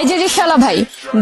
এই যে রিকশাওয়ালা ভাই,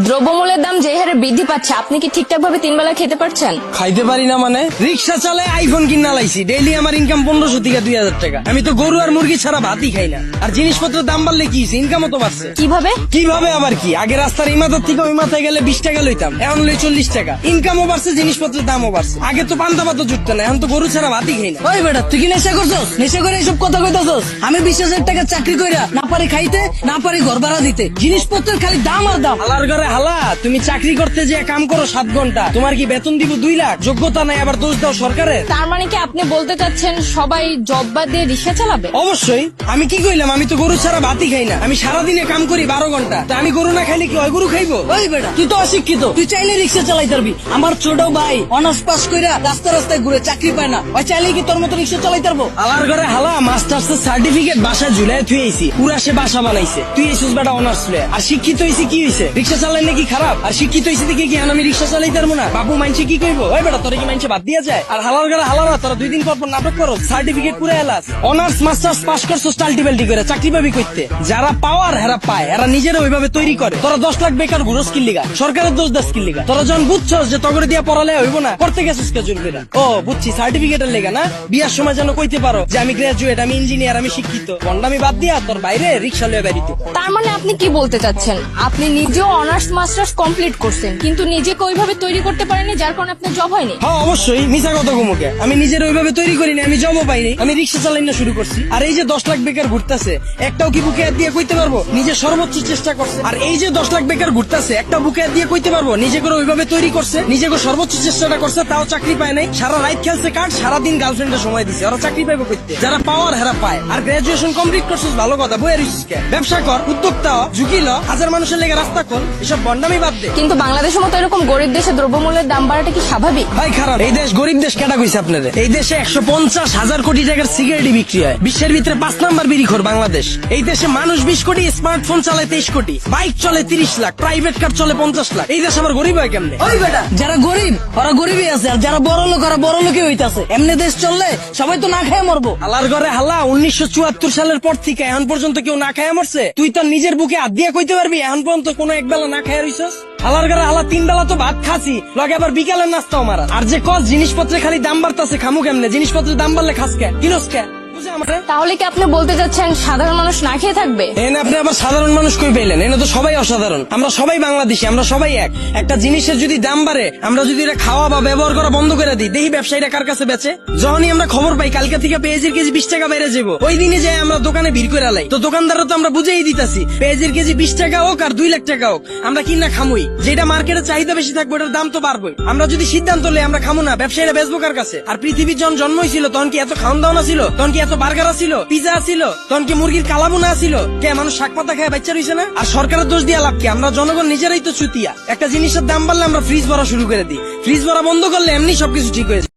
দ্রব্যমূল্যের দাম যে হারে বৃদ্ধি পাচ্ছে, আপনি কি ঠিকঠাক ভাবে 3 বেলা খেতে পারছেন? খাইতে পারি না মানে? রিক্সা চালায় আইফোন কিনা লাইছি, ডেইলি আমার ইনকাম 1500 থেকে 2000 টাকা। আমি তো গরু আর মুরগি ছাড়া ভাতই খাই না। আর জিনিসপত্রের দাম বাড়লে কি ইনকামও তো বাড়ছে। কিভাবে? কিভাবে আবার কি, আগে রাস্তার এই মাথার থেকে ওই মাথায় গেলে 20 টাকা লইতাম, এখন লই 40 টাকা। ইনকামও বাড়ছে, জিনিসপত্রের দামও বাড়ছে। আগে তো পান্তা ভাতও জুটতো না, এখন তো গরু ছাড়া ভাতই খাই না। ওই বেটা, তুই কি নেশা করছস? নেশা করে এইসব কথা কইতাছস? আমি 20,000 টাকা চাকরি কইরা না পারি খাইতে, না পারি ঘর ভাড়া দিতে, জিনিসপত্রের খালি দাম আর দাম। হালার ঘরে হালা, তুমি চাকরি করতে যে কাম করো 7 ঘন্টা, তোমার কি বেতন দিব 2 লাখ? যোগ্যতা নাই, আবার দোষ দাও সরকারের। তার মানে কি আপনি বলতে চাচ্ছেন সবাই জব বাদ দিয়ে রিকশা চালাবে? অবশ্যই। আমি কি কইলাম? আমি তো গরু ছাড়া ভাতই খাই না। আমি সারাদিনে কাম করি 12 ঘন্টা। তা আমি গরু না খাইলে কি হয় গরু খাইবো? ওই বেটা, তুই তো অশিক্ষিত, তুই চাইলে রিক্সা চালাইতে পারবি। আমার ছোট ভাই অনার্স পাস কইরা রাস্তায় রাস্তায় ঘুরে চাকরি পায় না, ওই চাইলে কি তোর মতো রিক্সা চালাইতে পারবো? হালার ঘরে হালা, মাস্টার্স সার্টিফিকেট বাসায় ঝুলাই থুই আইছি, পুরা সে বাসা বানাইছে। তুই এসুস বেটা অনার্স লয়ে। আর শিক্ষিত হইছি কি হইছে? রিক্সা চালাই নাকি খারাপ? আর শিক্ষিত হইছি দেখে কি আমি রিক্সা চালাইতে পারবো না? বাবু মানছে কি কইবো? ওই বেটা, তোরা কি মানছে বাদ দিয়া যায়? আর হালার ঘরে হালারা, তোরা 2 দিন পর পর নাটক করো, সার্টিফিকেট পুরা এলাস। অনার্স মাস্টার্স পাস করছো টাল্টিবেল্টি করে, চাকরি পাবি কইতে? যারা পাওয়ার হেরা পায়, এরা নিজেরা ওইভাবে তৈরি করে। তোরা 10 লাখ বেকার ঘুরো স্কিল লিগা, সরকারের দোষ দা স্কিল লিগা। তোরা যখন বুঝছস যে তগরে দিয়া পড়ালে হইব না, করতে গেছিস কে জোর করে? ও বুঝছি, সার্টিফিকেটের লেগা না? বিয়ার সময় যেন কইতে পারো যে আমি গ্রাজুয়েট, আমি ইঞ্জিনিয়ার, আমি শিক্ষিত। বন্ডামি বাদ দিয়া তোর বাইরে রিক্সা লয়ে বেরিতে। তার মানে আপনি কি বলতে চাচ্ছেন, আপনি নিজেও অনার্স মাস্টার্স কমপ্লিট করছেন, কিন্তু নিজেকে ওইভাবে তৈরি করতে পারেননি, যার কারণে আপনার জব হয়নি? হ্যাঁ অবশ্যই, মিছা কথা কমুকে। আমি নিজের ওইভাবে তৈরি করিনি, আমি জবও পাইনি, আমি রিক্সা চালাই না শুরু করছি। আর এই যে 10 লাখ বেকার ঘুরতেছে, একটাও কি বুকে হাত দিয়ে কইতে পারবো নিজে সর্বোচ্চ চেষ্টা করছে? আর এই যে 10 লাখ বেকার ঘুরতেছে, একটা বুকে হাত দিয়ে কইতে পারবো নিজে করে ওইভাবে তৈরি করছে, নিজে করে সর্বোচ্চ চেষ্টাটা করছে, তাও চাকরি পায় নাই? সারা রাত খেলছে কার্ড, সারাদিন গার্লফ্রেন্ডের সময় দিছে, ওরা চাকরি পাইবো কইতে? যারা পাওয়ার হেরা পায়। আর গ্রাজুয়েশন কমপ্লিট করছিস ভালো কথা, বইয়ের ব্যবসা কর, উদ্যোক্তা হ, ঝুঁকি ল, 1000 মানুষের লেগে রাস্তা খোল, এসব বন্ডামি বাদ দে। কিন্তু বাংলাদেশের মতো এরকম গরিব দেশে দ্রব্যমূল্যের দাম বাড়াটা কি স্বাভাবিক? ভাই খারাপ। এই দেশ গরিব দেশ কেটা কইছে আপনাদের? এই দেশে 150,000 কোটি টাকার সিগারেটই বিক্রি হয়। বিশ্বের ভিতরে 5 নাম্বার বিড়িখোর বাংলাদেশ। এই দেশে মানুষ 20 কোটি, স্মার্টফোন চালায় 23 কোটি, বাইক চলে 30 লাখ, প্রাইভেট কার চলে 50 লাখ। এই দেশ আবার গরিব হয় কেমনে? ওই বেটা, যারা গরিব ওরা গরিবই আছে, আর যারা বড় লোক ওরা বড় লোকই হইতাছে। এমনি দেশ চললে সবাই তো না খেয়ে মরবো। হালার ঘরে হালা, 1974 সালের পর থেকে এখন পর্যন্ত কেউ না খায় মরছে? তুই তো নিজের বুকে হাত দিয়ে কইতে পারবি এখন পর্যন্ত কোনো একবেলা না খায় রইছস? হালার ঘরে হালা, 3 বেলা তো ভাত খাসি, লগে আবার বিকালের নাস্তাও মারা। আর যে কস জিনিসপত্রে খালি দাম বাড়তাছে, খামু কেমনে? জিনিসপত্রের দাম বাড়লে খাস কে, কিনস কে? বুঝে আমারে? তাহলে কি আপনি বলতে চাচ্ছেন সাধারণ মানুষ না খেয়ে থাকবে? এনে আপনি আবার সাধারণ মানুষ কই পেলেন? এনে তো সবাই অসাধারণ। আমরা সবাই বাংলাদেশি, আমরা সবাই এক। একটা জিনিসের যদি দাম বাড়ে, আমরা যদি এটা খাওয়া বা ব্যবহার করা বন্ধ করে দিই, দেখি ব্যবসায়ীরা কার কাছে বেচে। যখনই আমরা খবর পাই কালকে থেকে পেঁয়াজের কেজি 20 টাকা বেড়ে যাবো, ওই দিনে যাই আমরা দোকানে ভিড় করে লাই। তো দোকানদাররা তো আমরা বুঝেই দিতাছি পেঁয়াজের কেজি 20 টাকা হোক আর 2 লাখ টাকা হোক, আমরা কিনা খামুই। যেটা মার্কেটে চাহিদা বেশি থাকবে ওটার দাম তো বাড়বেই। আমরা যদি সিদ্ধান্ত লই আমরা খামু না, ব্যবসায়ীরা বেচবো কার কাছে? আর পৃথিবীর যখন জন্ম হয়েছিল তখন কি এত খাওয়ান দাওয়া ছিল? তখন কি এত বার্গার ছিল, পিজা ছিল? তখন কি মুরগির কালাবুনা ছিল? কে মানুষ শাক পাতা খায় বাচ্চা রইছে না? আর সরকারের দোষ দিয়া লাভ কি? আমরা জনগণ নিজেরাই তো চুতিয়া। একটা জিনিসের দাম বাড়লে আমরা ফ্রিজ ভরা শুরু করে দিই, ফ্রিজ ভরা বন্ধ করলে এমনি সবকিছু ঠিক হয়ে যায়।